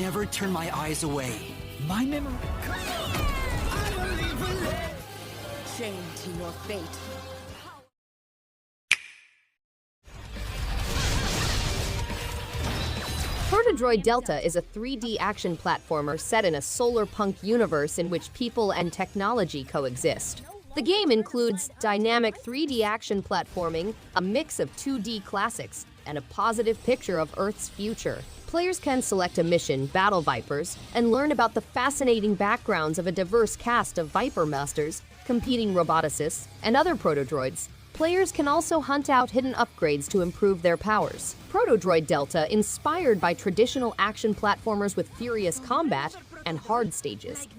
never turn my eyes away. My memory... Chained to your fate. Protodroid DeLTA is a 3D action platformer set in a solar punk universe in which people and technology coexist. The game includes dynamic 3D action platforming, a mix of 2D classics, and a positive picture of Earth's future. Players can select a mission, Battle Vipers, and learn about the fascinating backgrounds of a diverse cast of Viper Masters, competing roboticists, and other protodroids. Players can also hunt out hidden upgrades to improve their powers. Protodroid DeLTA, inspired by traditional action platformers with furious combat and hard stages.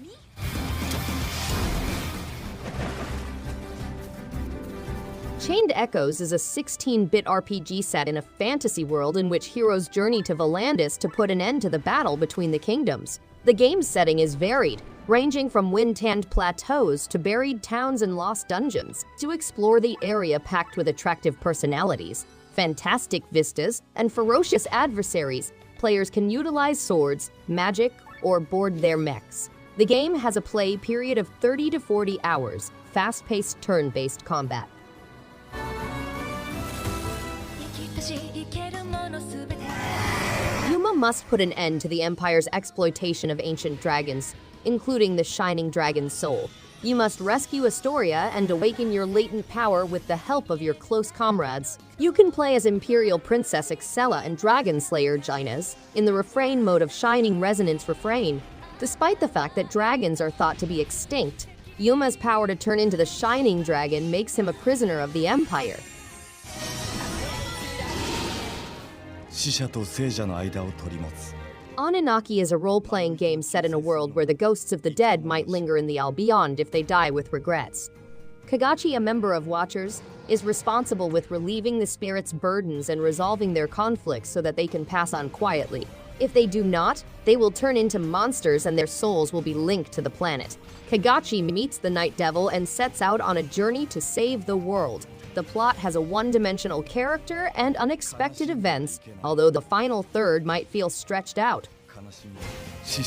Chained Echoes is a 16-bit RPG set in a fantasy world in which heroes journey to Volandis to put an end to the battle between the kingdoms. The game's setting is varied, ranging from wind-tanned plateaus to buried towns and lost dungeons. To explore the area packed with attractive personalities, fantastic vistas, and ferocious adversaries, players can utilize swords, magic, or board their mechs. The game has a play period of 30 to 40 hours, fast-paced turn-based combat. Yuma must put an end to the Empire's exploitation of ancient dragons, including the Shining Dragon's soul. You must rescue Astoria and awaken your latent power with the help of your close comrades. You can play as Imperial Princess Excella and Dragon Slayer Gines in the Refrain mode of Shining Resonance Refrain. Despite the fact that dragons are thought to be extinct, Yuma's power to turn into the Shining Dragon makes him a prisoner of the Empire. ONINAKI is a role-playing game set in a world where the ghosts of the dead might linger in the Beyond if they die with regrets. Kagachi, a member of Watchers, is responsible with relieving the spirits' burdens and resolving their conflicts so that they can pass on quietly. If they do not, they will turn into monsters and their souls will be linked to the planet. Kagachi meets the Night Devil and sets out on a journey to save the world. The plot has a one-dimensional character and unexpected events, although the final third might feel stretched out. We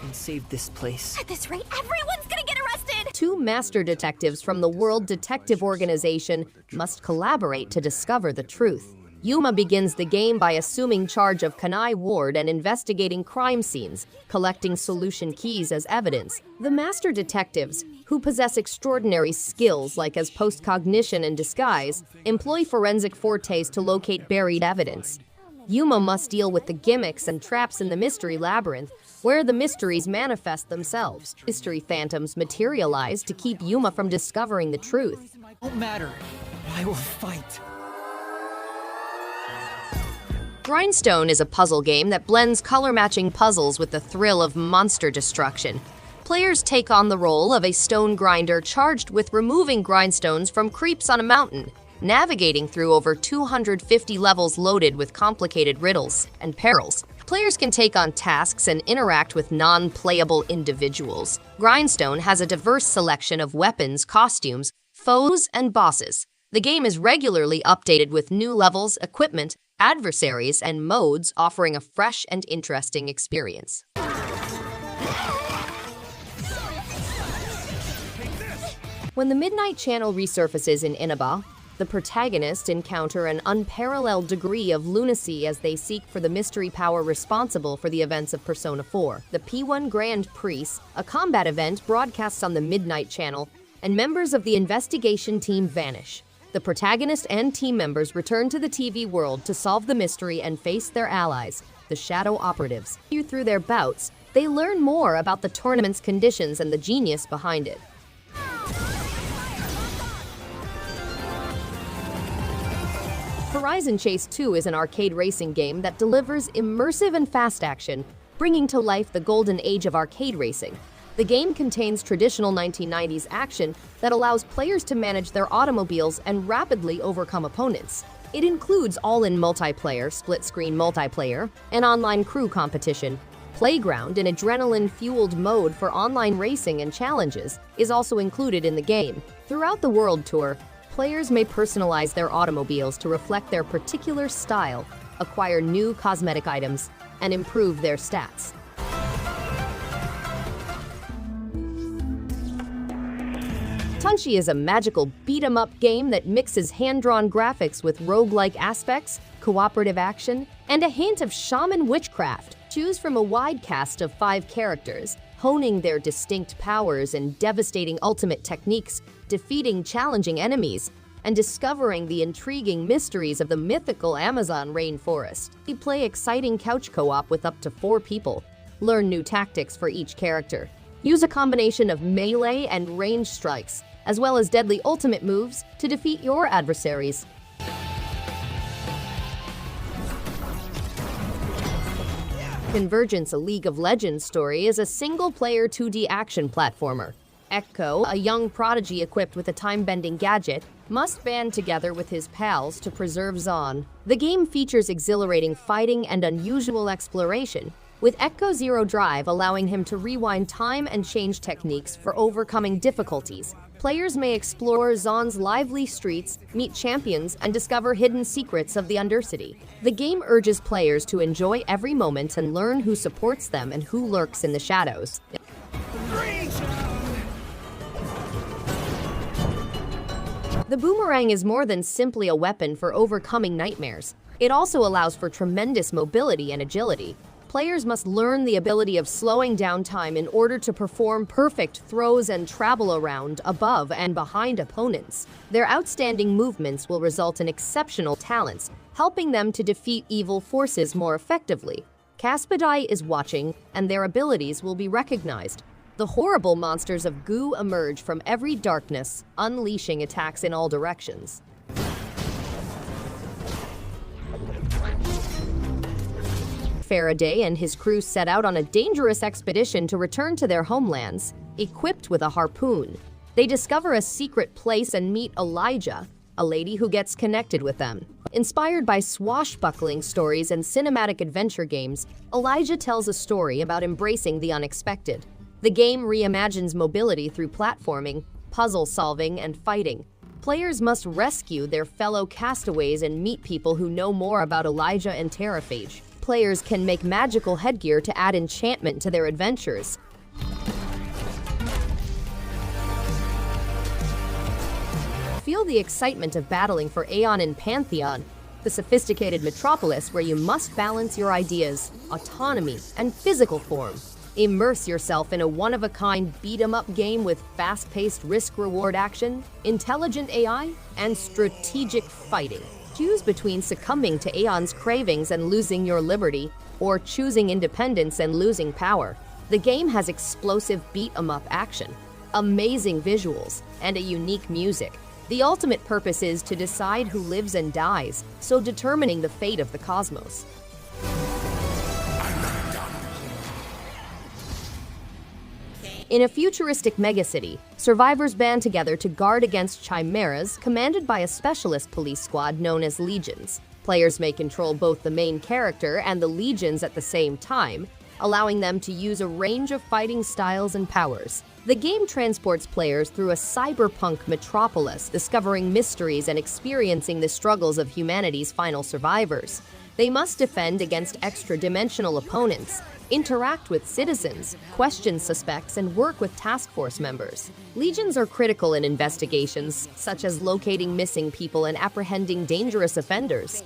can save this place. At this rate, everyone's gonna get arrested! Two master detectives from the World Detective Organization must collaborate to discover the truth. Yuma begins the game by assuming charge of Kanai Ward and investigating crime scenes, collecting solution keys as evidence. The master detectives, who possess extraordinary skills like as postcognition and disguise, employ forensic fortes to locate buried evidence. Yuma must deal with the gimmicks and traps in the mystery labyrinth, where the mysteries manifest themselves. Mystery phantoms materialize to keep Yuma from discovering the truth. It won't matter. I will fight. Grindstone is a puzzle game that blends color-matching puzzles with the thrill of monster destruction. Players take on the role of a stone grinder charged with removing grindstones from creeps on a mountain, navigating through over 250 levels loaded with complicated riddles and perils. Players can take on tasks and interact with non-playable individuals. Grindstone has a diverse selection of weapons, costumes, foes, and bosses. The game is regularly updated with new levels, equipment, adversaries, and modes, offering a fresh and interesting experience. When the Midnight Channel resurfaces in Inaba, the protagonists encounter an unparalleled degree of lunacy as they seek for the mystery power responsible for the events of Persona 4. The P1 Grand Prix, a combat event, broadcasts on the Midnight Channel, and members of the investigation team vanish. The protagonist and team members return to the TV world to solve the mystery and face their allies, the Shadow Operatives. Through their bouts, they learn more about the tournament's conditions and the genius behind it. Horizon Chase 2 is an arcade racing game that delivers immersive and fast action, bringing to life the golden age of arcade racing. The game contains traditional 1990s action that allows players to manage their automobiles and rapidly overcome opponents. It includes all-in multiplayer, split-screen multiplayer, and online crew competition. Playground, an adrenaline-fueled mode for online racing and challenges, is also included in the game. Throughout the World Tour, players may personalize their automobiles to reflect their particular style, acquire new cosmetic items, and improve their stats. Tunche is a magical beat-em-up game that mixes hand-drawn graphics with roguelike aspects, cooperative action, and a hint of shaman witchcraft. Choose from a wide cast of 5 characters, honing their distinct powers and devastating ultimate techniques, defeating challenging enemies, and discovering the intriguing mysteries of the mythical Amazon rainforest. You play exciting couch co-op with up to 4 people. Learn new tactics for each character. Use a combination of melee and ranged strikes, as well as deadly ultimate moves to defeat your adversaries. Convergence, a League of Legends story, is a single-player 2D action platformer. Echo, a young prodigy equipped with a time-bending gadget, must band together with his pals to preserve Zon. The game features exhilarating fighting and unusual exploration, with Echo Zero Drive allowing him to rewind time and change techniques for overcoming difficulties. Players may explore Zon's lively streets, meet champions, and discover hidden secrets of the Undercity. The game urges players to enjoy every moment and learn who supports them and who lurks in the shadows. The boomerang is more than simply a weapon for overcoming nightmares. It also allows for tremendous mobility and agility. Players must learn the ability of slowing down time in order to perform perfect throws and travel around, above, and behind opponents. Their outstanding movements will result in exceptional talents, helping them to defeat evil forces more effectively. Caspidae is watching, and their abilities will be recognized. The horrible monsters of goo emerge from every darkness, unleashing attacks in all directions. Faraday and his crew set out on a dangerous expedition to return to their homelands, equipped with a harpoon. They discover a secret place and meet Olija, a lady who gets connected with them. Inspired by swashbuckling stories and cinematic adventure games, Olija tells a story about embracing the unexpected. The game reimagines mobility through platforming, puzzle solving, and fighting. Players must rescue their fellow castaways and meet people who know more about Olija and Terraphage. Players can make magical headgear to add enchantment to their adventures. Feel the excitement of battling for Aeon in Pantheon, the sophisticated metropolis where you must balance your ideas, autonomy, and physical form. Immerse yourself in a one-of-a-kind beat-em-up game with fast-paced risk-reward action, intelligent AI, and strategic fighting. Choose between succumbing to Aeon's cravings and losing your liberty, or choosing independence and losing power. The game has explosive beat-em-up action, amazing visuals, and a unique music. The ultimate purpose is to decide who lives and dies, so determining the fate of the cosmos. In a futuristic megacity, survivors band together to guard against chimeras commanded by a specialist police squad known as legions. Players may control both the main character and the legions at the same time, allowing them to use a range of fighting styles and powers. The game transports players through a cyberpunk metropolis, discovering mysteries and experiencing the struggles of humanity's final survivors. They must defend against extra-dimensional opponents, interact with citizens, question suspects, and work with task force members. Legions are critical in investigations, such as locating missing people and apprehending dangerous offenders.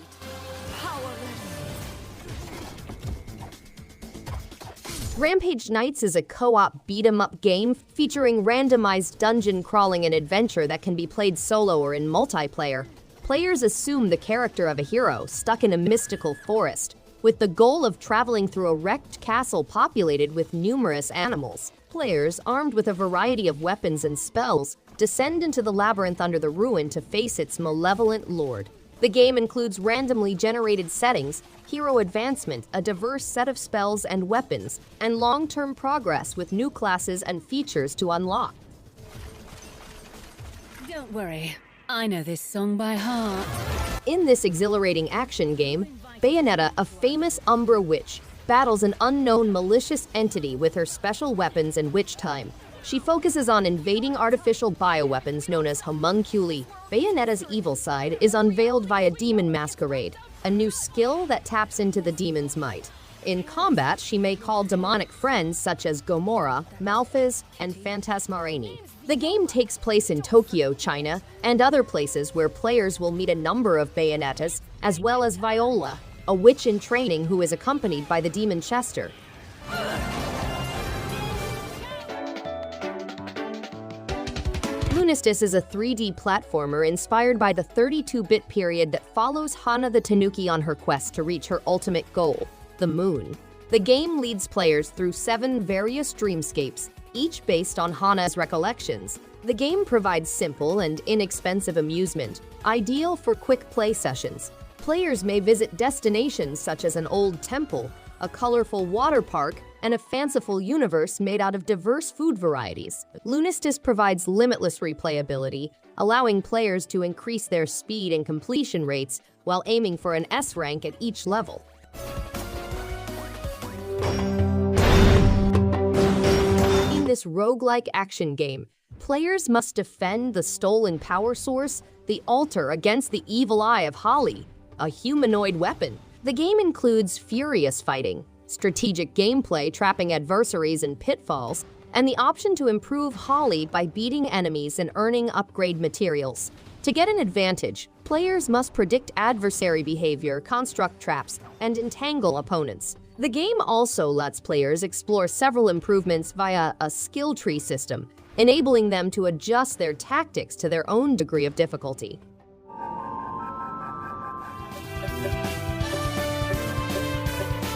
Rampage Knights is a co-op beat-em-up game featuring randomized dungeon crawling and adventure that can be played solo or in multiplayer. Players assume the character of a hero stuck in a mystical forest, with the goal of traveling through a wrecked castle populated with numerous animals. Players, armed with a variety of weapons and spells, descend into the labyrinth under the ruin to face its malevolent lord. The game includes randomly generated settings, hero advancement, a diverse set of spells and weapons, and long-term progress with new classes and features to unlock. Don't worry, I know this song by heart. In this exhilarating action game, Bayonetta, a famous Umbra witch, battles an unknown malicious entity with her special weapons and witch time. She focuses on invading artificial bioweapons known as homunculi. Bayonetta's evil side is unveiled via demon masquerade, a new skill that taps into the demon's might. In combat, she may call demonic friends such as Gomorrah, Malphas, and Phantasmarene. The game takes place in Tokyo, China, and other places where players will meet a number of Bayonettas, as well as Viola, a witch in training who is accompanied by the demon Chester. Lunistice is a 3D platformer inspired by the 32-bit period that follows Hana the Tanuki on her quest to reach her ultimate goal, the moon. The game leads players through 7 various dreamscapes, each based on Hana's recollections. The game provides simple and inexpensive amusement, ideal for quick play sessions. Players may visit destinations such as an old temple, a colorful water park, and a fanciful universe made out of diverse food varieties. Lunistice provides limitless replayability, allowing players to increase their speed and completion rates while aiming for an S rank at each level. In this roguelike action game, players must defend the stolen power source, the altar, against the evil eye of Holly, a humanoid weapon. The game includes furious fighting, strategic gameplay trapping adversaries in pitfalls, and the option to improve Holly by beating enemies and earning upgrade materials. To get an advantage, players must predict adversary behavior, construct traps, and entangle opponents. The game also lets players explore several improvements via a skill tree system, enabling them to adjust their tactics to their own degree of difficulty.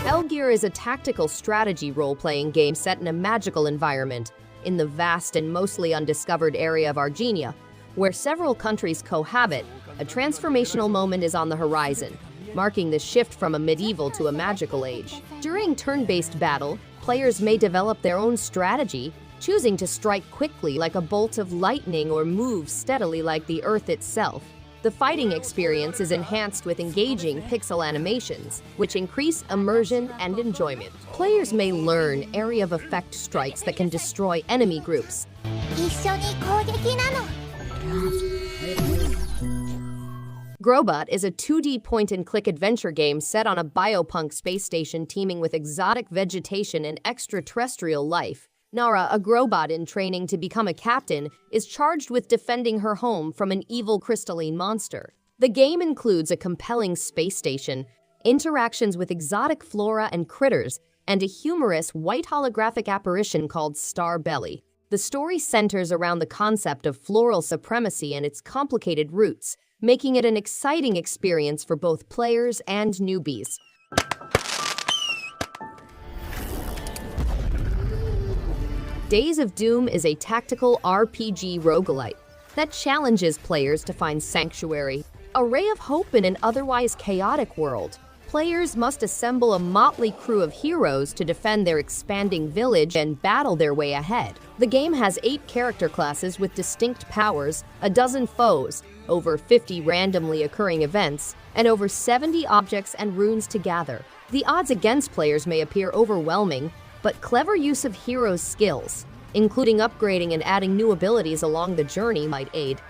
Eldgear is a tactical strategy role-playing game set in a magical environment in the vast and mostly undiscovered area of Argenia, where several countries cohabit. A transformational moment is on the horizon, marking the shift from a medieval to a magical age. During turn-based battle, players may develop their own strategy, choosing to strike quickly like a bolt of lightning or move steadily like the earth itself. The fighting experience is enhanced with engaging pixel animations, which increase immersion and enjoyment. Players may learn area of effect strikes that can destroy enemy groups. Growbot is a 2D point-and-click adventure game set on a biopunk space station teeming with exotic vegetation and extraterrestrial life. Nara, a Growbot in training to become a captain, is charged with defending her home from an evil crystalline monster. The game includes a compelling space station, interactions with exotic flora and critters, and a humorous white holographic apparition called Star Belly. The story centers around the concept of floral supremacy and its complicated roots, making it an exciting experience for both players and newbies. Days of Doom is a tactical RPG roguelite that challenges players to find sanctuary, a ray of hope in an otherwise chaotic world. Players must assemble a motley crew of heroes to defend their expanding village and battle their way ahead. The game has 8 character classes with distinct powers, a dozen foes, over 50 randomly occurring events, and over 70 objects and runes to gather. The odds against players may appear overwhelming, but clever use of heroes' skills, including upgrading and adding new abilities along the journey, might aid.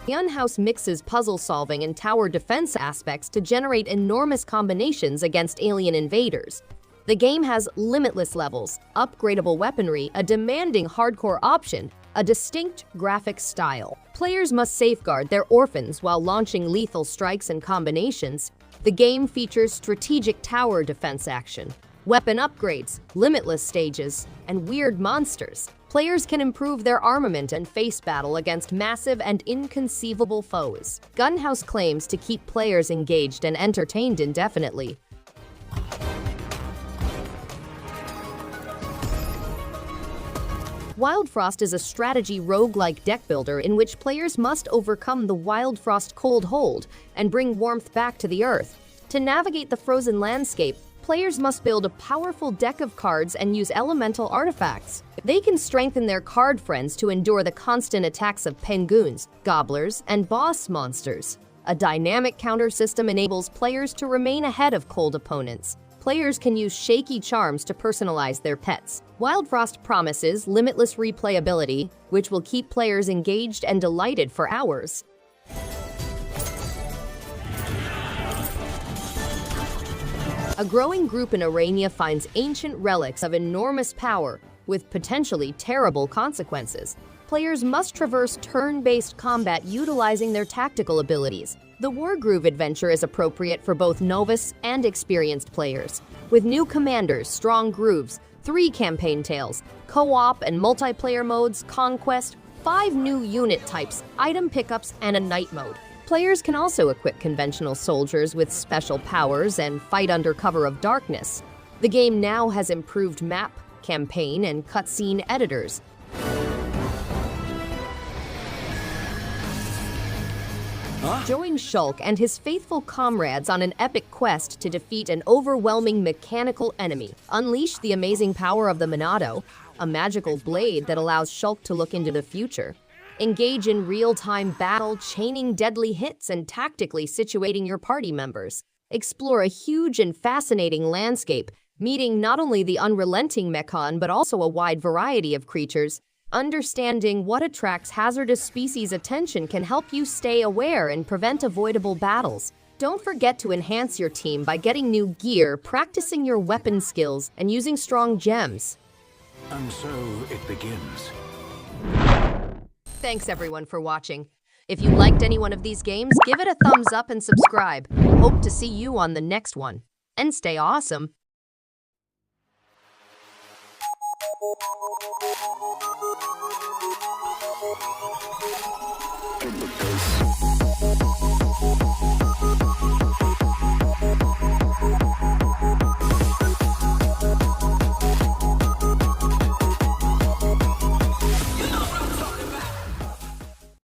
Gunhouse mixes puzzle-solving and tower defense aspects to generate enormous combinations against alien invaders. The game has limitless levels, upgradable weaponry, a demanding hardcore option, a distinct graphic style. Players must safeguard their orphans while launching lethal strikes and combinations. The game features strategic tower defense action, weapon upgrades, limitless stages, and weird monsters. Players can improve their armament and face battle against massive and inconceivable foes. Gunhouse claims to keep players engaged and entertained indefinitely. Wildfrost is a strategy roguelike deck builder in which players must overcome the Wildfrost cold hold and bring warmth back to the earth. To navigate the frozen landscape, players must build a powerful deck of cards and use elemental artifacts. They can strengthen their card friends to endure the constant attacks of penguins, gobblers, and boss monsters. A dynamic counter system enables players to remain ahead of cold opponents. Players can use shaky charms to personalize their pets. Wildfrost promises limitless replayability, which will keep players engaged and delighted for hours. A growing group in Arania finds ancient relics of enormous power with potentially terrible consequences. Players must traverse turn-based combat utilizing their tactical abilities. The Wargroove adventure is appropriate for both novice and experienced players. With new commanders, strong grooves, 3 campaign tales, co-op and multiplayer modes, conquest, 5 new unit types, item pickups, and a night mode. Players can also equip conventional soldiers with special powers and fight under cover of darkness. The game now has improved map, campaign, and cutscene editors. Join Shulk and his faithful comrades on an epic quest to defeat an overwhelming mechanical enemy. Unleash the amazing power of the Monado, a magical blade that allows Shulk to look into the future. Engage in real-time battle, chaining deadly hits and tactically situating your party members. Explore a huge and fascinating landscape, meeting not only the unrelenting Mechon but also a wide variety of creatures. Understanding what attracts hazardous species' attention can help you stay aware and prevent avoidable battles. Don't forget to enhance your team by getting new gear, practicing your weapon skills, and using strong gems. And so it begins. Thanks everyone for watching. If you liked any one of these games, give it a thumbs up and subscribe. Hope to see you on the next one. And stay awesome. In the face.